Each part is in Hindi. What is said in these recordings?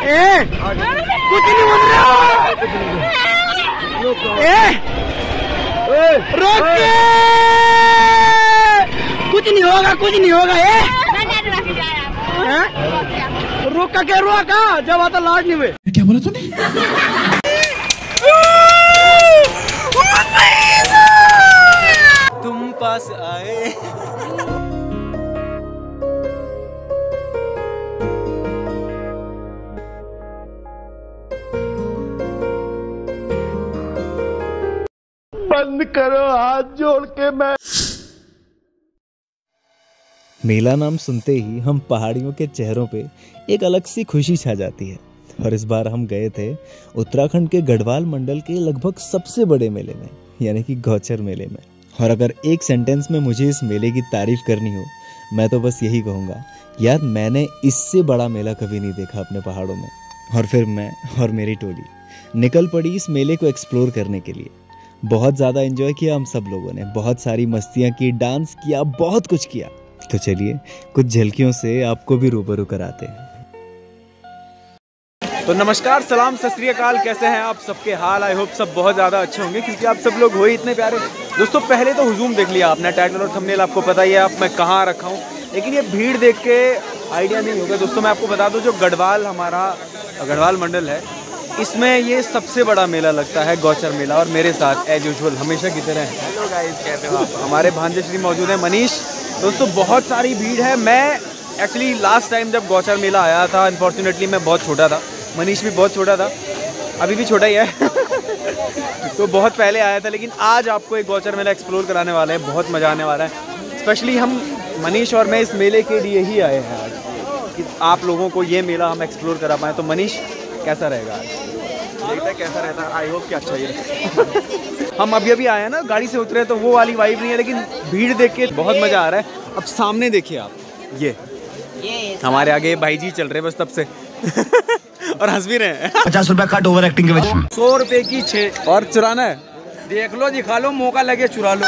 कुछ नहीं बोल रहा। रोक के, कुछ नहीं होगा, कुछ नहीं होगा। रोका क्या, रोका जब आता लाड नहीं हुए। क्या बोला तूने? तुम पास आए। बंद करो हाथ जोड़ के। मैं मेला नाम सुनते ही हम पहाड़ियों के चेहरों पे एक अलग सी खुशी छा जाती है। और इस बार हम गए थे उत्तराखंड के गढ़वाल मंडल के लगभग सबसे बड़े मेले में, यानी कि गौचर मेले में। और अगर एक सेंटेंस में मुझे इस मेले की तारीफ करनी हो, मैं तो बस यही कहूँगा, यार मैंने इससे बड़ा मेला कभी नहीं देखा अपने पहाड़ों में। और फिर मैं और मेरी टोली निकल पड़ी इस मेले को एक्सप्लोर करने के लिए। बहुत ज़्यादा एंजॉय किया हम सब लोगों ने, बहुत सारी मस्तियाँ की, डांस किया, बहुत कुछ किया। तो चलिए कुछ झलकियों से आपको भी रूबरू कराते हैं। तो नमस्कार, सलाम, सत श्री अकाल। कैसे हैं आप सबके हाल? आई होप सब बहुत ज़्यादा अच्छे होंगे, क्योंकि आप सब लोग हो ही इतने प्यारे। दोस्तों पहले तो हुजूम देख लिया आपने, टाइटल और थंबनेल आपको पता ही है आप मैं कहाँ रखा हूँ, लेकिन ये भीड़ देख के आइडिया नहीं होगा। दोस्तों मैं आपको बता दूँ, जो गढ़वाल हमारा गढ़वाल मंडल है, इसमें ये सबसे बड़ा मेला लगता है, गौचर मेला। और मेरे साथ एज यूजुअल हमेशा की तरह हेलो गाइस, कैसे हो आप? हमारे भांजे श्री मौजूद हैं, मनीष। दोस्तों बहुत सारी भीड़ है। मैं एक्चुअली लास्ट टाइम जब गौचर मेला आया था, अनफॉर्चुनेटली मैं बहुत छोटा था, मनीष भी बहुत छोटा था, अभी भी छोटा ही है तो बहुत पहले आया था। लेकिन आज आपको एक गौचर मेला एक्सप्लोर कराने वाले हैं, बहुत मज़ा आने वाला है। स्पेशली हम मनीष और मैं इस मेले के लिए ही आए हैं आज, कि आप लोगों को ये मेला हम एक्सप्लोर करा पाएँ। तो मनीष कैसा रहेगा आज? देखते हैं कैसा रहता है। आई होप कि अच्छा ही रहेगा। हम अभी अभी आए हैं ना, गाड़ी से उतरे तो वो वाली वाइब नहीं है, लेकिन भीड़ देख के बहुत मज़ा आ रहा है। अब सामने देखिए आप, ये हमारे आगे भाई जी चल रहे हैं बस तब से और हंस भी रहे हैं। 50 रुपया कट ओवर एक्टिंग के वजह। 100 रुपए की 6 और चुराना है। देख लो, दिखा लो, मौका लगे चुरा लो।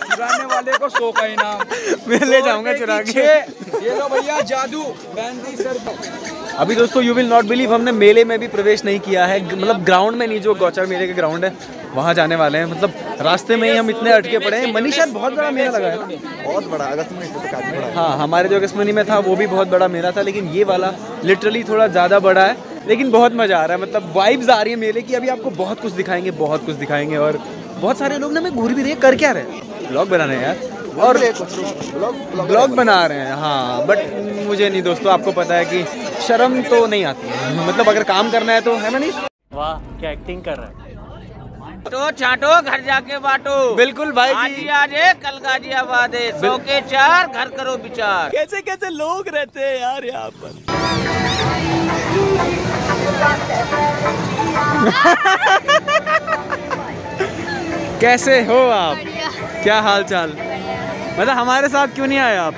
चुराने वाले को 100 का इनाम। मैं ले जाऊंगा चुरा के। ये लो भैया, जादू 35 रुपए। अभी दोस्तों यू विल नॉट बिलीव, हमने मेले में भी प्रवेश नहीं किया है, मतलब ग्राउंड में नहीं, जो गौचर मेले के ग्राउंड है वहाँ जाने वाले हैं। मतलब रास्ते में ही हम इतने अटके पड़े हैं। मनीष यार बहुत बड़ा मेला लगा है ना? बहुत बड़ा, अगस्त में तो काफी बड़ा। हाँ, हमारे जो अगस्त महीने में था वो भी बहुत बड़ा मेला था, लेकिन ये वाला लिटरली थोड़ा ज़्यादा बड़ा है। लेकिन बहुत मज़ा आ रहा है, मतलब वाइब्स आ रही है मेले की। अभी आपको बहुत कुछ दिखाएंगे, बहुत कुछ दिखाएंगे। और बहुत सारे लोग ना मैं घूर भी रहे, कर क्या रहे, ब्लॉग बना रहे हैं यार, और ब्लॉग बना रहे हैं। हाँ, बट मुझे नहीं दोस्तों, आपको पता है कि शर्म तो नहीं आती है, मतलब अगर काम करना है तो, है ना? नहीं, वाह क्या एक्टिंग कर रहा है। तो छाटो घर जाके बांटो। बिल्कुल भाई जी। आज है कल गाजियाबाद है, 100 के 4 घर करो विचार। कैसे कैसे लोग रहते हैं यार यहाँ पर। कैसे हो आप? क्या हाल चाल? मतलब हमारे साथ क्यों नहीं आए आप?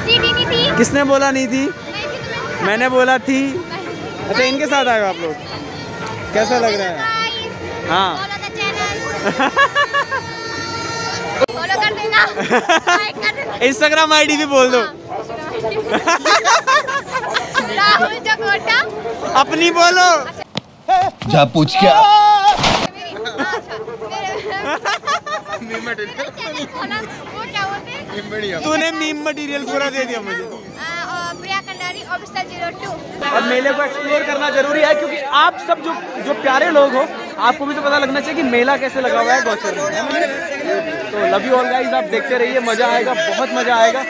सीट ही नहीं थी। किसने बोला नहीं थी? मैंने बोला थी। अच्छा, इनके साथ आए हो आप लोग? कैसा लग रहा है? हाँ फॉलो कर देना, लाइक कर देना, इंस्टाग्राम आईडी भी बोल दो। राहुल जगोटा अपनी बोलो। जा पूछ क्या। तूने मीम मटेरियल पूरा दे दिया मुझे। प्रिया कंडारी ऑफिसर 02। और मेले को एक्सप्लोर करना जरूरी है, क्योंकि आप सब जो प्यारे लोग हो, आपको भी तो पता लगना चाहिए कि मेला कैसे लगा हुआ है गौचर में। तो लव यू ऑल गाइस, आप देखते रहिए, मजा आएगा, बहुत मजा आएगा।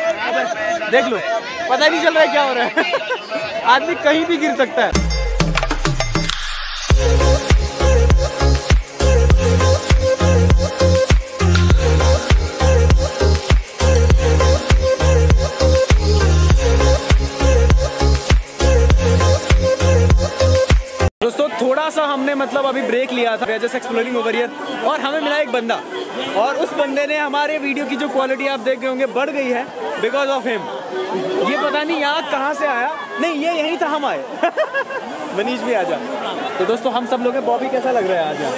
देख लो, पता ही नहीं चल रहा है क्या हो रहा है आदमी कहीं भी गिर सकता है। दोस्तों थोड़ा सा हमने मतलब अभी ब्रेक लिया था, जस्ट एक्सप्लोरिंग ओवर हियर, और हमें मिला एक बंदा, और उस बंदे ने हमारे वीडियो की जो क्वालिटी आप देख रहे होंगे बढ़ गई है बिकॉज ऑफ हिम। ये पता नहीं यहाँ कहाँ से आया, नहीं ये यहीं था, हम आए मनीष भी आ जा। तो दोस्तों हम सब लोग हैं। बॉबी कैसा लग रहा है आज यहाँ?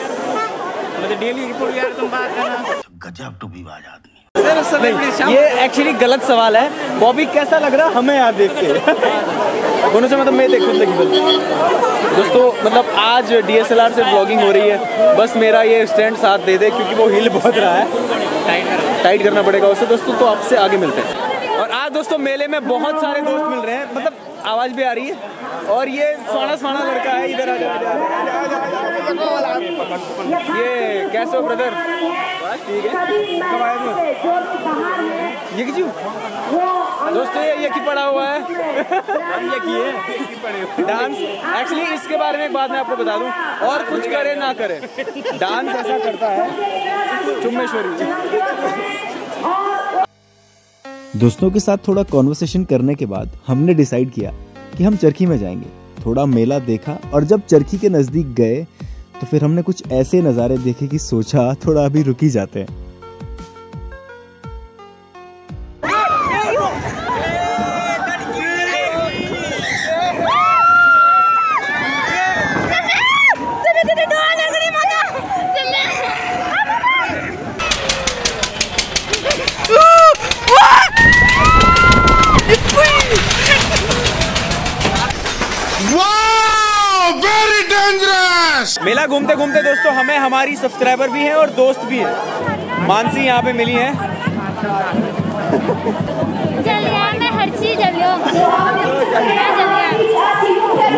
मतलब डेली रिपोर्ट यार तुम बात करना। गजब टू भी बाज आदमी। ये एक्चुअली गलत सवाल है। बॉबी कैसा लग रहा है हमें यहाँ देख के? कौन से मतलब मैं देख खुद लगी दोस्तों, मतलब आज DSLR से ब्लॉगिंग हो रही है, बस मेरा ये स्टैंड साथ दे दे क्योंकि वो हिल बहुत रहा है, टाइट करना पड़ेगा उससे दोस्तों। तो आपसे आगे मिलते हैं। और आज दोस्तों मेले में बहुत सारे दोस्त मिल रहे हैं, मतलब आवाज़ भी आ रही है। और ये सोना लड़का है, इधर आ जाओ। ये कैसे हो ब्रदर? बस ठीक है। कब आए थे? ये क्यों दोस्तों ये की पड़ा हुआ है ये की है डांस। एक्चुअली इसके बारे में एक बात मैं आपको बता दूं, और कुछ करे ना करे डांस ऐसा करता है चुम्मेश्वरी। दोस्तों के साथ थोड़ा कॉन्वर्सेशन करने के बाद हमने डिसाइड किया कि हम चरखी में जाएंगे। थोड़ा मेला देखा और जब चरखी के नज़दीक गए तो फिर हमने कुछ ऐसे नज़ारे देखे कि सोचा थोड़ा अभी रुक ही जाते हैं। मेला घूमते घूमते दोस्तों हमें हमारी सब्सक्राइबर भी हैं और दोस्त भी हैं। मानसी यहाँ पे मिली है।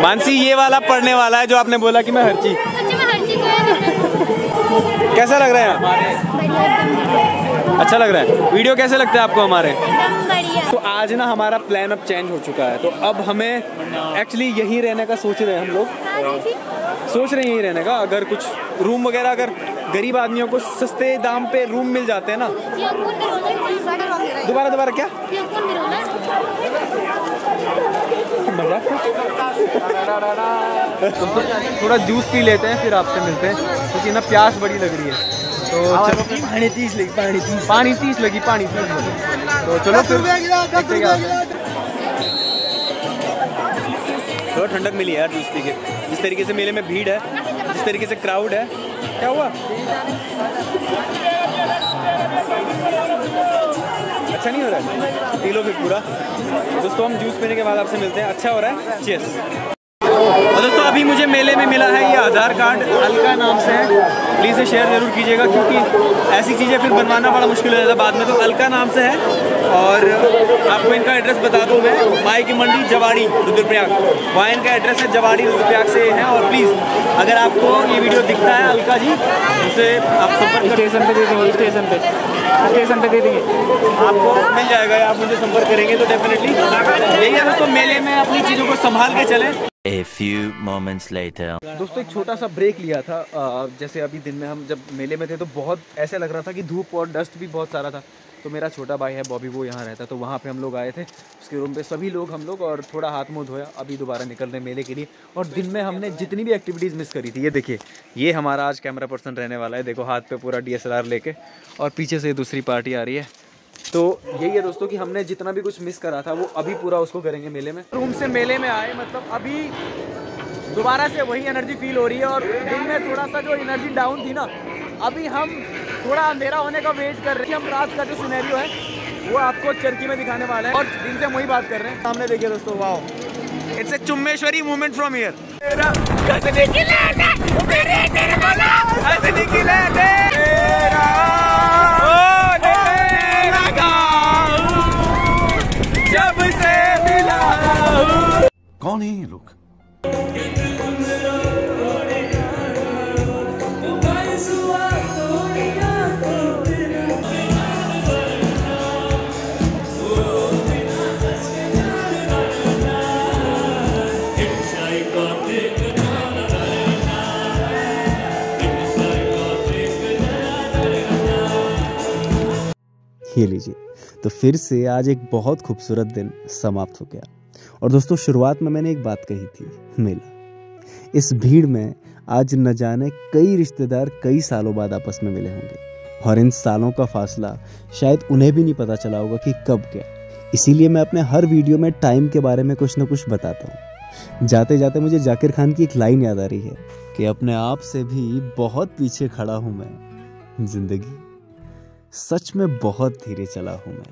मानसी ये वाला पढ़ने वाला है जो आपने बोला कि मैं हर्ची। कैसा लग रहा है? अच्छा लग रहा है। वीडियो कैसे लगता है आपको हमारे? तो आज ना हमारा प्लान अब चेंज हो चुका है, तो अब हमें एक्चुअली यहीं रहने का सोच रहे हैं। हम लोग सोच रहे हैं यहीं रहने का। अगर कुछ रूम वगैरह अगर गरीब आदमियों को सस्ते दाम पे रूम मिल जाते हैं ना। दोबारा क्या? थोड़ा जूस पी लेते हैं फिर आपसे मिलते हैं, क्योंकि ना प्यास बड़ी लग रही है। तो चलो पानी 30 लगी। तो चलो फिर देखते हैं। थोड़ा ठंडक मिली यार जूस पी के। जिस तरीके से मेले में भीड़ है, जिस तरीके से क्राउड है, क्या हुआ? अच्छा नहीं हो रहा है? पी लो फिर पूरा। दोस्तों हम जूस पीने के बाद आपसे मिलते हैं। अच्छा हो रहा है? चीयर्स। और दोस्तों अभी मुझे मेले में मिला है ये आधार कार्ड, अलका नाम से है। प्लीज़ इसे शेयर जरूर कीजिएगा क्योंकि ऐसी चीज़ें फिर बनवाना बड़ा मुश्किल हो जाता है बाद में। तो अलका नाम से है। और आपको इनका एड्रेस बता दूं मैं, माई की मंडी जवाड़ी रुद्रप्रयाग, वहाँ इनका एड्रेस है। जवाड़ी रुद्रप्रयाग से है। और प्लीज़ अगर आपको ये वीडियो दिखता है अलका जी, उसे आप संपर्क स्टेशन पे दे देंगे। स्टेशन पे दे देंगे, आपको मिल जाएगा। आप मुझे संपर्क करेंगे तो डेफिनेटली यही है दोस्तों, मेले में अपनी चीज़ों को संभाल के चलें। A few moments later. दोस्तों एक छोटा सा ब्रेक लिया था। जैसे अभी दिन में हम जब मेले में थे तो बहुत ऐसे लग रहा था कि धूप और डस्ट भी बहुत सारा था। तो मेरा छोटा भाई है बॉबी, वो यहाँ रहता, तो वहाँ पे हम लोग आए थे उसके रूम पे, सभी लोग हम लोग, और थोड़ा हाथ मुँह धोया। अभी दोबारा निकल रहे मेले के लिए। और दिन में हमने जितनी भी एक्टिविटीज़ मिस करी थी, ये देखिए, ये हमारा आज कैमरा पर्सन रहने वाला है। देखो हाथ पे पूरा DSLR लेके, और पीछे से दूसरी पार्टी आ रही है। तो यही है दोस्तों कि हमने जितना भी कुछ मिस करा था वो अभी पूरा उसको करेंगे मेले में। रूम से मेले में आए, मतलब अभी दोबारा से वही एनर्जी फील हो रही है। और दिन में थोड़ा सा जो एनर्जी डाउन थी ना, अभी हम थोड़ा अंधेरा होने का वेट कर रहे हैं। हम रात का जो सिनेरियो है वो आपको चरखी में दिखाने वाला है, और दिन से हम वही बात कर रहे हैं। सामने देखिए दोस्तों, वाओ, इट्स ए चुम्मेश्वरी मूवमेंट फ्रॉम हियर। कौन है ये लोग? ये लीजिए, तो फिर से आज एक बहुत खूबसूरत दिन समाप्त हो गया। और दोस्तों शुरुआत में मैंने एक बात कही थी, मेला। इस भीड़ में आज न जाने कई रिश्तेदार कई सालों बाद आपस में मिले होंगे, और इन सालों का फासला शायद उन्हें भी नहीं पता चला होगा कि कब क्या। इसीलिए मैं अपने हर वीडियो में टाइम के बारे में कुछ न कुछ बताता हूँ। जाते जाते मुझे जाकिर खान की एक लाइन याद आ रही है कि अपने आप से भी बहुत पीछे खड़ा हूँ मैं, जिंदगी सच में बहुत धीरे चला हूँ मैं।